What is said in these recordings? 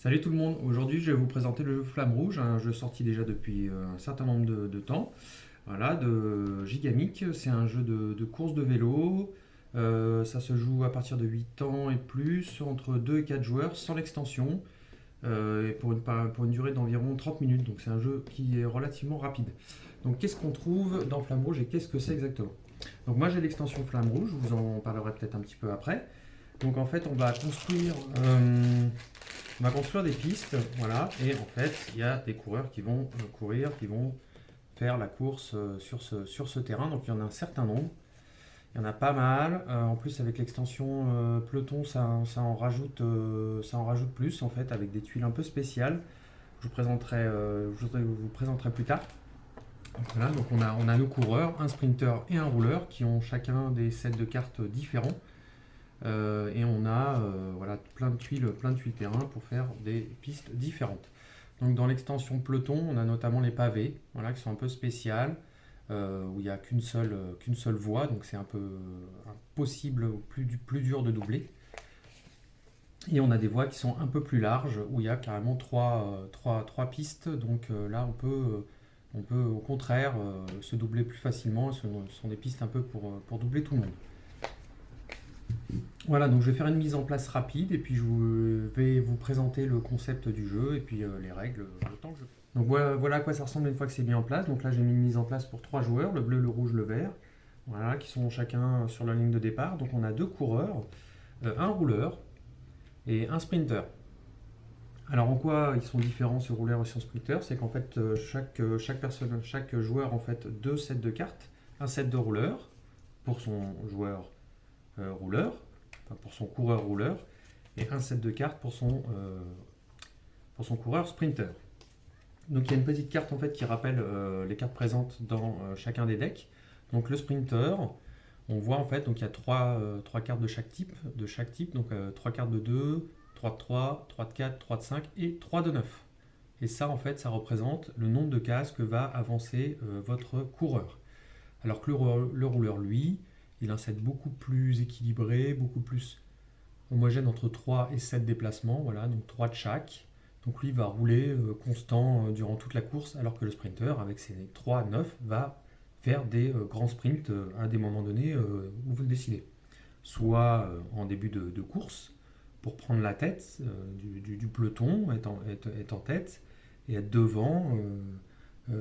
Salut tout le monde, aujourd'hui je vais vous présenter le jeu Flamme Rouge, un jeu sorti déjà depuis un certain nombre de temps, voilà, de Gigamic. C'est un jeu de course de vélo. Ça se joue à partir de 8 ans et plus, entre 2 et 4 joueurs, sans l'extension, et pour une durée d'environ 30 minutes, donc c'est un jeu qui est relativement rapide. Donc qu'est-ce qu'on trouve dans Flamme Rouge et qu'est-ce que c'est exactement? Donc moi j'ai l'extension Flamme Rouge, je vous en parlerai peut-être un petit peu après. Donc en fait on va construire des pistes, voilà, et en fait, il y a des coureurs qui vont courir, qui vont faire la course sur ce terrain. Donc il y en a un certain nombre, il y en a pas mal. En plus, avec l'extension peloton, ça en rajoute plus en fait, avec des tuiles un peu spéciales. Je vous présenterai plus tard. Donc voilà, donc on a nos coureurs, un sprinter et un rouleur qui ont chacun des sets de cartes différents. Et on a voilà, plein de tuiles terrain pour faire des pistes différentes. Donc dans l'extension peloton, on a notamment les pavés, voilà, qui sont un peu spéciales, où il n'y a qu'une seule voie, donc c'est un peu impossible, plus dur de doubler. Et on a des voies qui sont un peu plus larges, où il y a carrément trois pistes, donc là on peut au contraire se doubler plus facilement. Ce sont des pistes un peu pour doubler tout le monde. Voilà, donc je vais faire une mise en place rapide et puis vais vous présenter le concept du jeu et puis les règles le temps que je fais. Donc voilà à quoi ça ressemble une fois que c'est mis en place. Donc là j'ai mis une mise en place pour trois joueurs, le bleu, le rouge, le vert, voilà, qui sont chacun sur la ligne de départ. Donc on a deux coureurs, un rouleur et un sprinter. Alors en quoi ils sont différents ce rouleur et ce sprinter? C'est qu'en fait chaque joueur en fait deux sets de cartes, un set de rouleur pour son joueur rouleur, enfin pour son coureur rouleur, et un set de cartes pour son coureur sprinter. Donc il y a une petite carte en fait qui rappelle les cartes présentes dans chacun des decks. Donc le sprinter, on voit en fait donc il y a trois cartes de chaque type, donc trois cartes de 2, 3 de 3, 3 de 4, 3 de 5 et 3 de 9. Et ça en fait ça représente le nombre de cases que va avancer votre coureur. Alors que le rouleur lui, il a un set beaucoup plus équilibré, beaucoup plus homogène entre 3 et 7 déplacements, voilà, donc 3 de chaque. Donc lui va rouler constant durant toute la course, alors que le sprinter, avec ses 3 à 9, va faire des grands sprints à des moments donnés où vous le décidez. Soit en début de course, pour prendre la tête du peloton, être en tête, et être devant,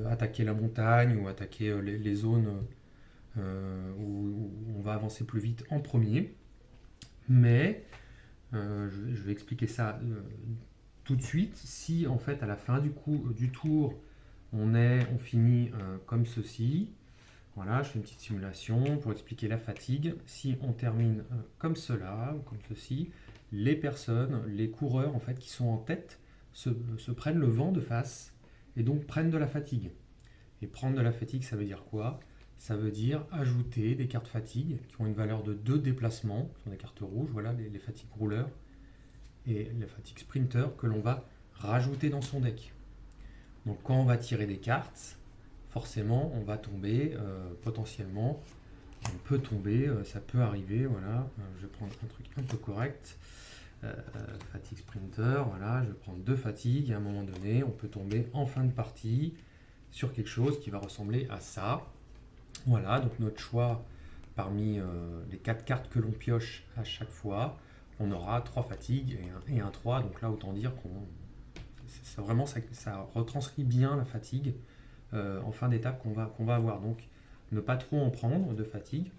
attaquer la montagne ou attaquer les zones où on va avancer plus vite en premier. Mais je vais expliquer ça tout de suite. Si en fait à la fin du tour on finit comme ceci, voilà, je fais une petite simulation pour expliquer la fatigue. Si on termine comme cela ou comme ceci, les coureurs en fait qui sont en tête se prennent le vent de face et donc prennent de la fatigue. Et prendre de la fatigue, ça veut dire quoi? Ça veut dire ajouter des cartes fatigue qui ont une valeur de 2 déplacements, ce sont des cartes rouges, voilà, les fatigues rouleurs et les fatigues sprinter que l'on va rajouter dans son deck. Donc quand on va tirer des cartes, forcément on va tomber potentiellement, on peut tomber, ça peut arriver, voilà, je vais prendre un truc un peu correct, fatigue sprinter, voilà, je vais prendre deux fatigues et à un moment donné on peut tomber en fin de partie sur quelque chose qui va ressembler à ça. Voilà, donc notre choix parmi les 4 cartes que l'on pioche à chaque fois, on aura 3 fatigues et un 3. Donc là, autant dire ça retranscrit bien la fatigue en fin d'étape qu'on va avoir. Donc ne pas trop en prendre de fatigue,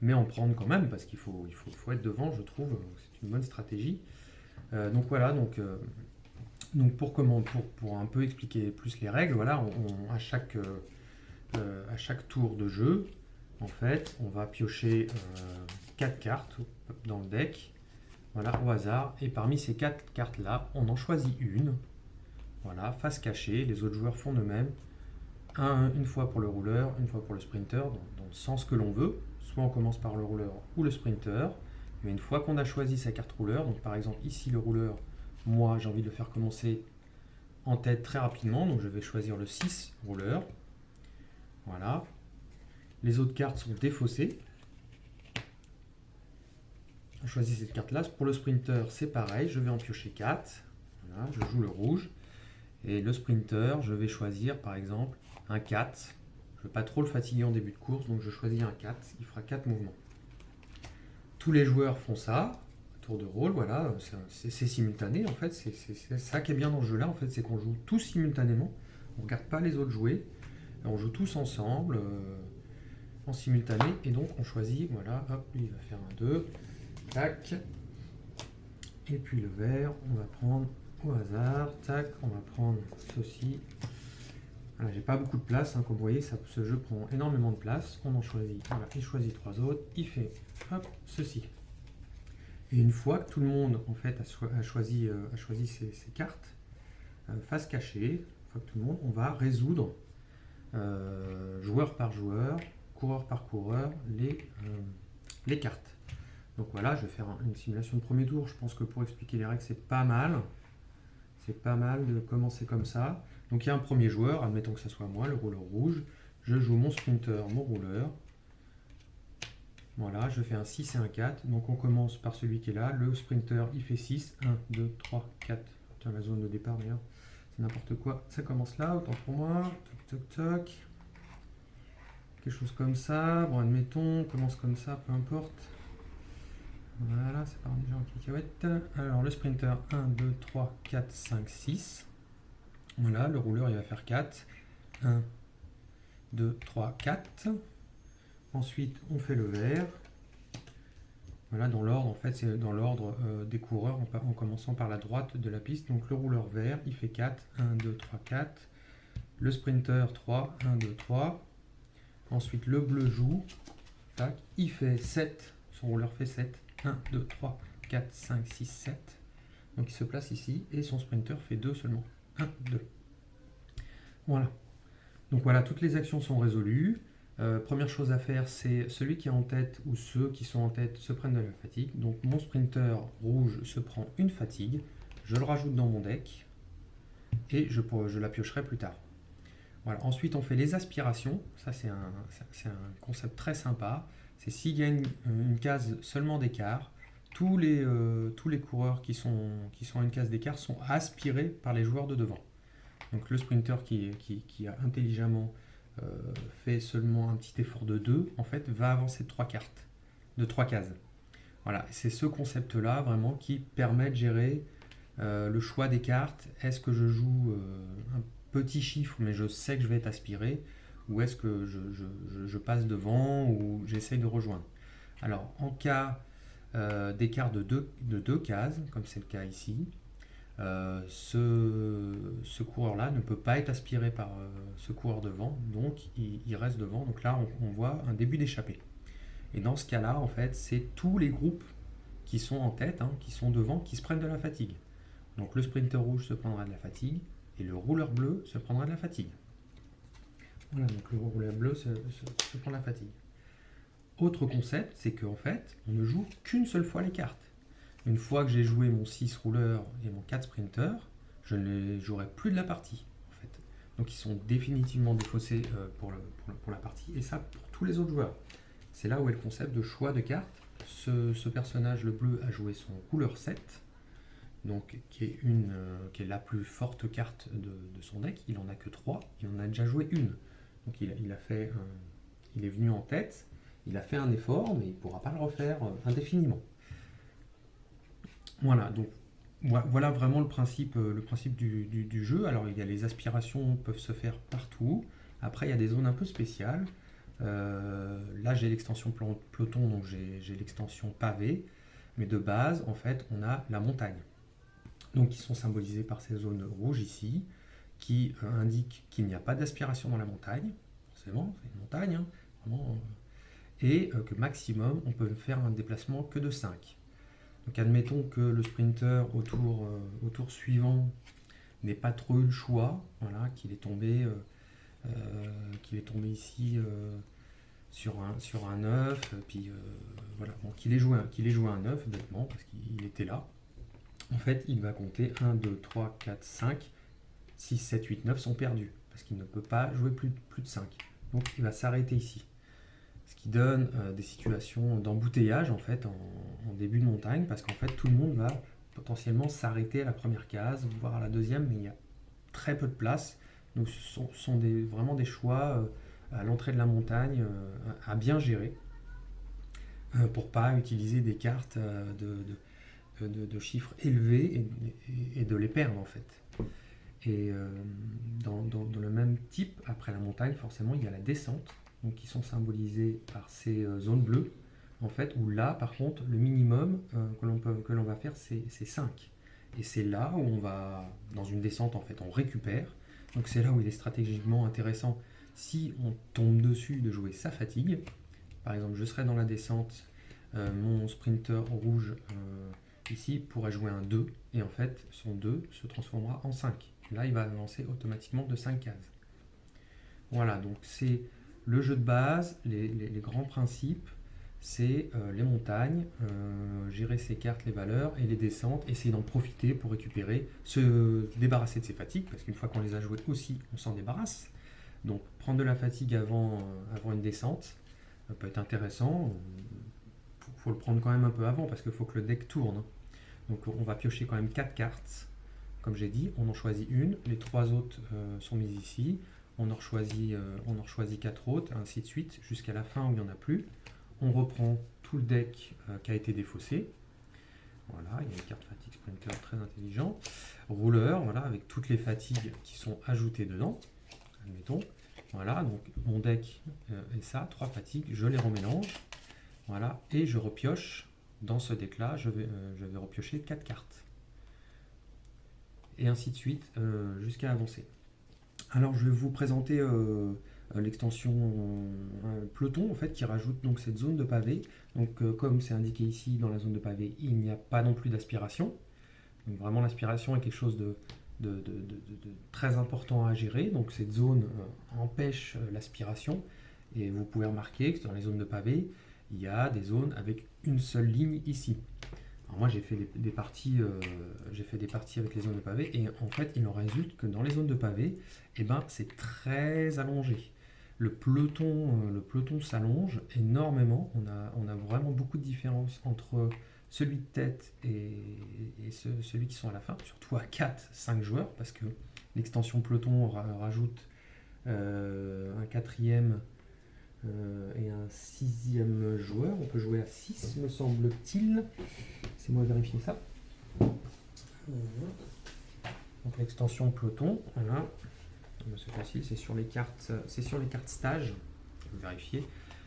mais en prendre quand même parce faut être devant, je trouve. C'est une bonne stratégie. Donc voilà, donc pour un peu expliquer plus les règles, voilà, à chaque tour de jeu, en fait, on va piocher 4 cartes dans le deck, voilà, au hasard. Et parmi ces 4 cartes-là, on en choisit une, voilà, face cachée. Les autres joueurs font de même. Une fois pour le rouleur, une fois pour le sprinter, dans le sens que l'on veut. Soit on commence par le rouleur ou le sprinter. Mais une fois qu'on a choisi sa carte rouleur, donc par exemple ici le rouleur, moi j'ai envie de le faire commencer en tête très rapidement, donc je vais choisir le 6 rouleur. Voilà. Les autres cartes sont défaussées. On choisit cette carte-là. Pour le sprinter, c'est pareil. Je vais en piocher 4. Voilà, je joue le rouge. Et le sprinter, je vais choisir par exemple un 4. Je ne veux pas trop le fatiguer en début de course, donc je choisis un 4. Il fera 4 mouvements. Tous les joueurs font ça, tour de rôle, voilà, c'est simultané en fait. C'est ça qui est bien dans ce jeu-là, en fait, c'est qu'on joue tous simultanément. On ne regarde pas les autres jouer. On joue tous ensemble, en simultané. Et donc on choisit, voilà, hop, lui il va faire un 2. Tac. Et puis le vert, on va prendre au hasard, tac, on va prendre ceci. Voilà, j'ai pas beaucoup de place, hein, comme vous voyez, ce jeu prend énormément de place. On en choisit, voilà, il choisit 3 autres, il fait, hop, ceci. Et une fois que tout le monde, en fait, a choisi ses cartes, face cachée, une fois que tout le monde, on va résoudre, joueur par joueur, coureur par coureur, les cartes. Donc voilà, je vais faire une simulation de premier tour. Je pense que pour expliquer les règles, c'est pas mal. C'est pas mal de commencer comme ça. Donc il y a un premier joueur, admettons que ce soit moi, le rouleur rouge. Je joue mon sprinter, mon rouleur. Voilà, je fais un 6 et un 4. Donc on commence par celui qui est là. Le sprinter, il fait 6. 1, 2, 3, 4. Tiens, la zone de départ, regarde. C'est n'importe quoi. Ça commence là, autant pour moi. Toc, toc, toc. Quelque chose comme ça. Bon, admettons, on commence comme ça, peu importe. Voilà, c'est part déjà en cacahuète. Alors le sprinter, 1, 2, 3, 4, 5, 6. Voilà, le rouleur il va faire 4. 1, 2, 3, 4. Ensuite, on fait le vert. Voilà, dans l'ordre, en fait, c'est dans l'ordre des coureurs en commençant par la droite de la piste. Donc le rouleur vert, il fait 4. 1, 2, 3, 4. Le sprinter, 3. 1, 2, 3. Ensuite, le bleu joue. Tac, il fait 7. Son rouleur fait 7. 1, 2, 3, 4, 5, 6, 7. Donc il se place ici et son sprinter fait 2 seulement. 1, 2. Voilà. Donc voilà, toutes les actions sont résolues. Première chose à faire, c'est celui qui est en tête ou ceux qui sont en tête se prennent de la fatigue. Donc mon sprinter rouge se prend une fatigue. Je le rajoute dans mon deck et je la piocherai plus tard. Voilà. Ensuite, on fait les aspirations. Ça, c'est un concept très sympa. C'est s'il y a une case seulement d'écart, tous les coureurs qui sont à une case d'écart sont aspirés par les joueurs de devant. Donc le sprinter qui a intelligemment fait seulement un petit effort de 2, en fait, va avancer de 3 cartes, de 3 cases. Voilà, c'est ce concept-là vraiment qui permet de gérer le choix des cartes. Est-ce que je joue un petit chiffre, mais je sais que je vais être aspiré, ou est-ce que je passe devant ou j'essaye de rejoindre. Alors, en cas d'écart de deux cases, comme c'est le cas ici, ce coureur-là ne peut pas être aspiré par ce coureur devant, donc il reste devant. Donc là, on voit un début d'échappée. Et dans ce cas-là, en fait, c'est tous les groupes qui sont en tête, qui sont devant, qui se prennent de la fatigue. Donc le sprinter rouge se prendra de la fatigue, et le rouleur bleu se prendra de la fatigue. Voilà, donc le rouleur bleu se prend de la fatigue. Autre concept, c'est qu'en fait, on ne joue qu'une seule fois les cartes. Une fois que j'ai joué mon 6 rouleur et mon 4 sprinter, je ne les jouerai plus de la partie. En fait. Donc ils sont définitivement défaussés pour la partie, et ça pour tous les autres joueurs. C'est là où est le concept de choix de cartes. Ce personnage, le bleu, a joué son rouleur 7, donc, qui est la plus forte carte de son deck. Il n'en a que 3, il en a déjà joué une. Donc il est venu en tête, il a fait un effort, mais il ne pourra pas le refaire indéfiniment. Voilà, donc voilà vraiment le principe du jeu. Alors il y a les aspirations peuvent se faire partout. Après il y a des zones un peu spéciales. Là j'ai l'extension peloton, donc j'ai l'extension pavé. Mais de base, en fait, on a la montagne. Donc qui sont symbolisées par ces zones rouges ici, qui indiquent qu'il n'y a pas d'aspiration dans la montagne. Forcément, c'est une montagne. Vraiment, et que maximum, on peut faire un déplacement que de 5. Donc admettons que le sprinter au tour suivant n'ait pas trop eu le choix, voilà, qu'il est tombé ici sur un 9, puis voilà, bon, qu'il ait joué un 9 bêtement, parce qu'il était là. En fait, il va compter 1, 2, 3, 4, 5, 6, 7, 8, 9 sont perdus, parce qu'il ne peut pas jouer plus de 5. Donc il va s'arrêter ici. Ce qui donne des situations d'embouteillage en fait en début de montagne, parce qu'en fait tout le monde va potentiellement s'arrêter à la première case, voire à la deuxième, mais il y a très peu de place. Donc ce sont vraiment des choix à l'entrée de la montagne à bien gérer pour pas utiliser des cartes de chiffres élevés et de les perdre en fait. Et dans le même type, après la montagne, forcément, il y a la descente, donc qui sont symbolisées par ces zones bleues, en fait, où là, par contre, le minimum que l'on va faire, c'est 5. Et c'est là où on va, dans une descente, en fait, on récupère. Donc c'est là où il est stratégiquement intéressant, si on tombe dessus, de jouer sa fatigue. Par exemple, je serai dans la descente, mon sprinter rouge ici pourrait jouer un 2, et en fait, son 2 se transformera en 5. Là, il va avancer automatiquement de 5 cases. Voilà, donc c'est le jeu de base, les grands principes, c'est les montagnes, gérer ses cartes, les valeurs, et les descentes, essayer d'en profiter pour récupérer, se débarrasser de ses fatigues, parce qu'une fois qu'on les a jouées aussi, on s'en débarrasse. Donc prendre de la fatigue avant une descente, ça peut être intéressant. Faut le prendre quand même un peu avant, parce qu'il faut que le deck tourne. Donc on va piocher quand même 4 cartes. Comme j'ai dit, on en choisit une, les 3 autres sont mises ici, on en choisit 4 autres, ainsi de suite, jusqu'à la fin où il n'y en a plus. On reprend tout le deck qui a été défaussé. Voilà, il y a une carte fatigue sprinter très intelligent. Rouleur, voilà, avec toutes les fatigues qui sont ajoutées dedans. Admettons. Voilà, donc mon deck est ça, 3 fatigues, je les remélange. Voilà, et je repioche. Dans ce deck-là, je vais repiocher 4 cartes. Et ainsi de suite, jusqu'à avancer. Alors, je vais vous présenter l'extension peloton, en fait, qui rajoute donc cette zone de pavé. Donc, comme c'est indiqué ici, dans la zone de pavé, il n'y a pas non plus d'aspiration. Donc, vraiment, l'aspiration est quelque chose de très important à gérer. Donc, cette zone empêche l'aspiration. Et vous pouvez remarquer que dans les zones de pavé, il y a des zones avec une seule ligne ici. Alors moi j'ai fait des parties avec les zones de pavé, et en fait il en résulte que dans les zones de pavé, eh ben, c'est très allongé. Le peloton s'allonge énormément. On a vraiment beaucoup de différence entre celui de tête et celui qui sont à la fin, surtout à 4-5 joueurs, parce que l'extension peloton rajoute un quatrième et un 6e joueur. On peut jouer à 6, me semble-t-il. C'est moi vérifier ça. Donc l'extension peloton, voilà. C'est facile, c'est sur les cartes stages. Vous vérifiez.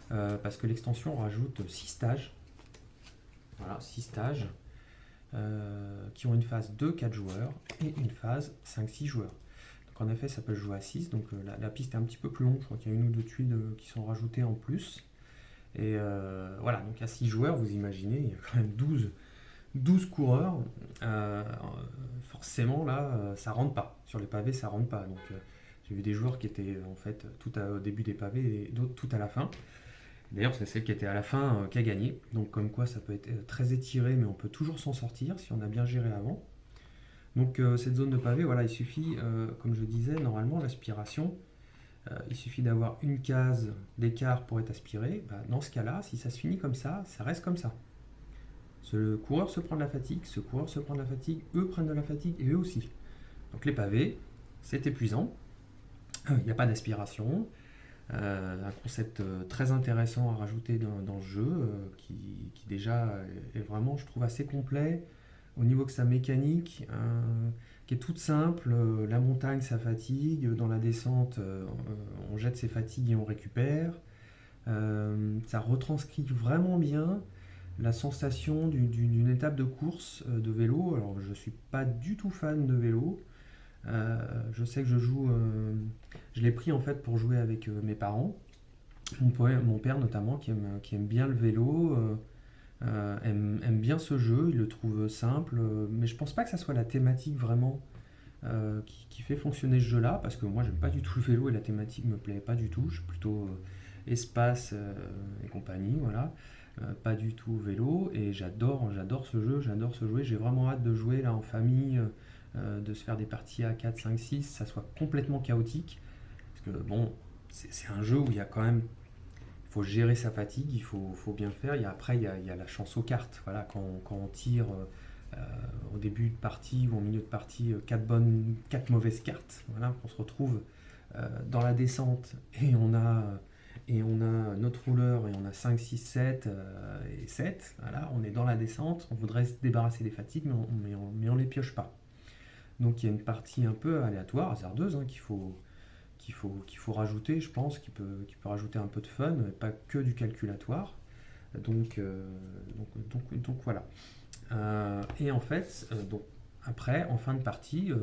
Parce que l'extension rajoute 6 stages. Voilà, 6 stages qui ont une phase 2-4 joueurs et une phase 5-6 joueurs. En effet, ça peut jouer à 6, donc la piste est un petit peu plus longue. Je crois qu'il y a une ou deux tuiles qui sont rajoutées en plus. Et voilà, donc à 6 joueurs, vous imaginez, il y a quand même 12 coureurs. Forcément, là, ça rentre pas. Sur les pavés, ça rentre pas. Donc j'ai vu des joueurs qui étaient en fait tout au début des pavés et d'autres tout à la fin. D'ailleurs, c'est celle qui était à la fin qui a gagné. Donc comme quoi, ça peut être très étiré, mais on peut toujours s'en sortir si on a bien géré avant. Donc cette zone de pavé, voilà, il suffit, comme je disais, normalement l'aspiration, il suffit d'avoir une case d'écart pour être aspiré. Bah, dans ce cas-là, si ça se finit comme ça reste comme ça. Ce coureur se prend de la fatigue, ce coureur se prend de la fatigue, eux prennent de la fatigue et eux aussi. Donc les pavés, c'est épuisant, il n'y a pas d'aspiration, un concept très intéressant à rajouter dans le jeu, qui déjà est vraiment, je trouve, assez complet. Au niveau de sa mécanique, qui est toute simple, la montagne ça fatigue, dans la descente on jette ses fatigues et on récupère. Ça retranscrit vraiment bien la sensation d'une étape de course de vélo. Alors je suis pas du tout fan de vélo. Je sais que je l'ai pris en fait pour jouer avec mes parents. Mon père notamment qui aime bien le vélo. Aime bien ce jeu, il le trouve simple, mais je pense pas que ça soit la thématique vraiment qui fait fonctionner ce jeu-là, parce que moi j'aime pas du tout le vélo et la thématique me plaît pas du tout. Je suis plutôt espace et compagnie, voilà. Pas du tout vélo, et j'adore ce jeu, j'adore ce jouer. J'ai vraiment hâte de jouer là en famille, de se faire des parties à 4, 5, 6, ça soit complètement chaotique, parce que bon, c'est un jeu où il y a quand même faut gérer sa fatigue, il faut bien le faire. Après, il y a la chance aux cartes. Voilà, quand on tire au début de partie ou en milieu de partie 4 mauvaises cartes, voilà, qu'on se retrouve dans la descente et on a notre rouleur et on a 5, 6, 7 et 7, voilà, on est dans la descente, on voudrait se débarrasser des fatigues mais on les pioche pas. Donc il y a une partie un peu aléatoire, hasardeuse, hein, qu'il faut rajouter, je pense, qui peut rajouter un peu de fun, pas que du calculatoire. Donc voilà. Et en fait, donc, après, en fin de partie,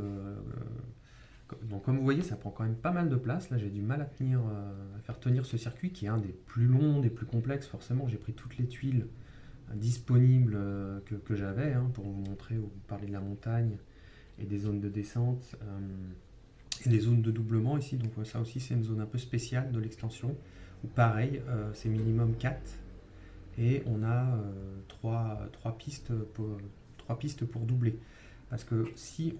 donc comme vous voyez, ça prend quand même pas mal de place. Là, j'ai du mal à faire tenir ce circuit qui est un des plus longs, des plus complexes. Forcément, j'ai pris toutes les tuiles disponibles que j'avais, hein, pour vous montrer ou vous parler de la montagne et des zones de descente et des zones de doublement ici. Donc ça aussi, c'est une zone un peu spéciale de l'extension où pareil, c'est minimum 4 et on a 3 pistes pour doubler. Parce que si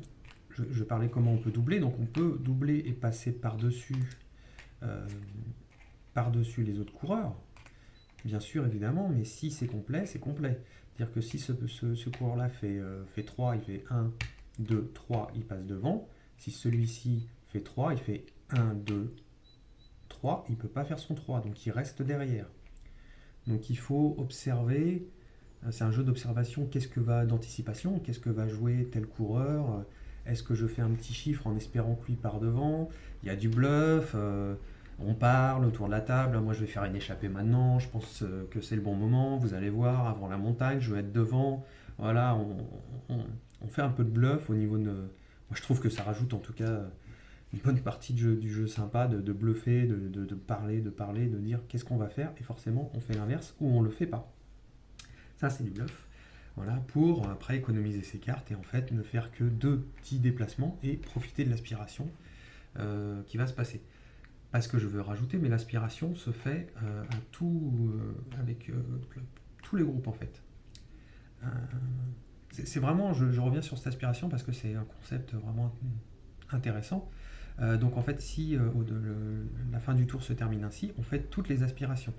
je parlais comment on peut doubler, donc on peut doubler et passer euh, par-dessus les autres coureurs, bien sûr évidemment, mais si c'est complet, c'est complet. C'est-à-dire que si ce coureur-là fait 3, il fait 1, 2, 3, il passe devant. Si celui-ci fait 3, il fait 1, 2, 3, il ne peut pas faire son 3, donc il reste derrière. Donc il faut observer, c'est un jeu d'observation, d'anticipation, qu'est-ce que va jouer tel coureur, est-ce que je fais un petit chiffre en espérant que lui part devant, il y a du bluff, on parle autour de la table, moi je vais faire une échappée maintenant, je pense que c'est le bon moment, vous allez voir, avant la montagne, je vais être devant, voilà, on fait un peu de bluff au niveau de... Moi je trouve que ça rajoute en tout cas une bonne partie du jeu sympa, de bluffer, de parler, de dire qu'est-ce qu'on va faire, et forcément on fait l'inverse ou on le fait pas. Ça c'est du bluff. Voilà, pour après économiser ses cartes et en fait ne faire que 2 petits déplacements et profiter de l'aspiration qui va se passer. Pas ce que je veux rajouter, mais l'aspiration se fait avec tous les groupes en fait. C'est vraiment, je reviens sur cette aspiration parce que c'est un concept vraiment intéressant. Donc en fait, si la fin du tour se termine ainsi, on fait toutes les aspirations.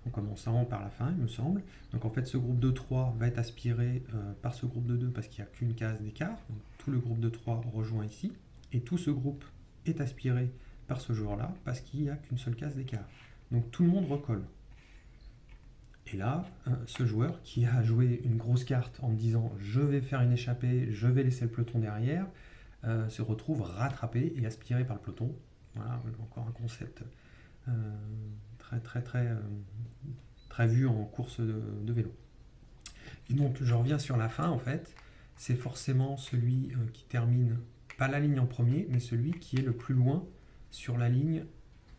En commençant par la fin, il me semble. Donc en fait, ce groupe de 3 va être aspiré par ce groupe de 2 parce qu'il n'y a qu'une case d'écart. Donc tout le groupe de 3 rejoint ici. Et tout ce groupe est aspiré par ce joueur-là parce qu'il n'y a qu'une seule case d'écart. Donc tout le monde recolle. Et là, ce joueur qui a joué une grosse carte en me disant je vais faire une échappée, je vais laisser le peloton derrière, se retrouve rattrapé et aspiré par le peloton. Voilà, encore un concept très vu en course de vélo. Et donc je reviens sur la fin en fait, c'est forcément celui qui termine pas la ligne en premier, mais celui qui est le plus loin sur la ligne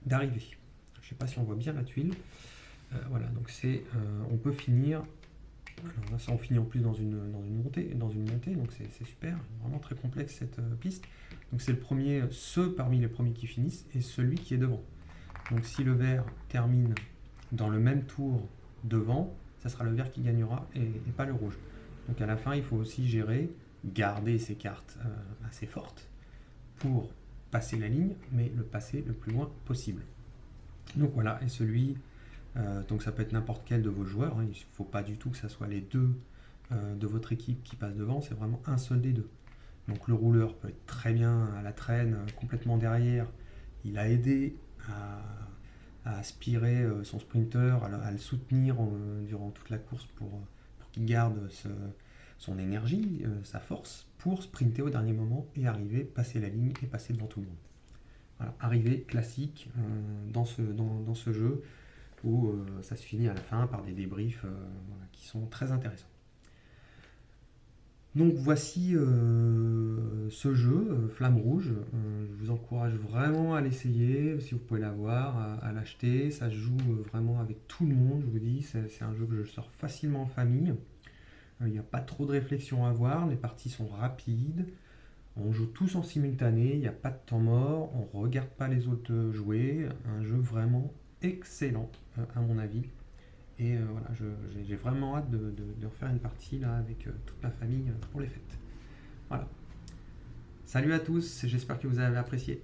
d'arrivée. Je ne sais pas si on voit bien la tuile. Voilà, donc on peut finir. Alors là, ça on finit en plus dans une montée, donc c'est super, vraiment très complexe cette piste. Donc c'est ceux parmi les premiers qui finissent et celui qui est devant. Donc si le vert termine dans le même tour devant, ça sera le vert qui gagnera et pas le rouge. Donc à la fin, il faut aussi garder ses cartes assez fortes pour passer la ligne, mais le passer le plus loin possible. Donc voilà, et donc ça peut être n'importe quel de vos joueurs, hein, il ne faut pas du tout que ça soit les deux de votre équipe qui passent devant, c'est vraiment un seul des deux. Donc le rouleur peut être très bien à la traîne, complètement derrière, il a aidé à aspirer son sprinter, à le soutenir durant toute la course pour qu'il garde son énergie, sa force, pour sprinter au dernier moment et arriver, passer la ligne et passer devant tout le monde. Voilà, arrivée classique dans ce jeu où ça se finit à la fin par des débriefs qui sont très intéressants. Donc voici ce jeu, Flamme Rouge. Je vous encourage vraiment à l'essayer, si vous pouvez l'avoir, à l'acheter. Ça se joue vraiment avec tout le monde, je vous dis. C'est un jeu que je sors facilement en famille. Il n'y a pas trop de réflexion à avoir, les parties sont rapides. On joue tous en simultané, il n'y a pas de temps mort, on ne regarde pas les autres jouer. Un jeu vraiment excellent, à mon avis. Et voilà, j'ai vraiment hâte de refaire une partie là avec toute ma famille pour les fêtes. Voilà. Salut à tous, j'espère que vous avez apprécié.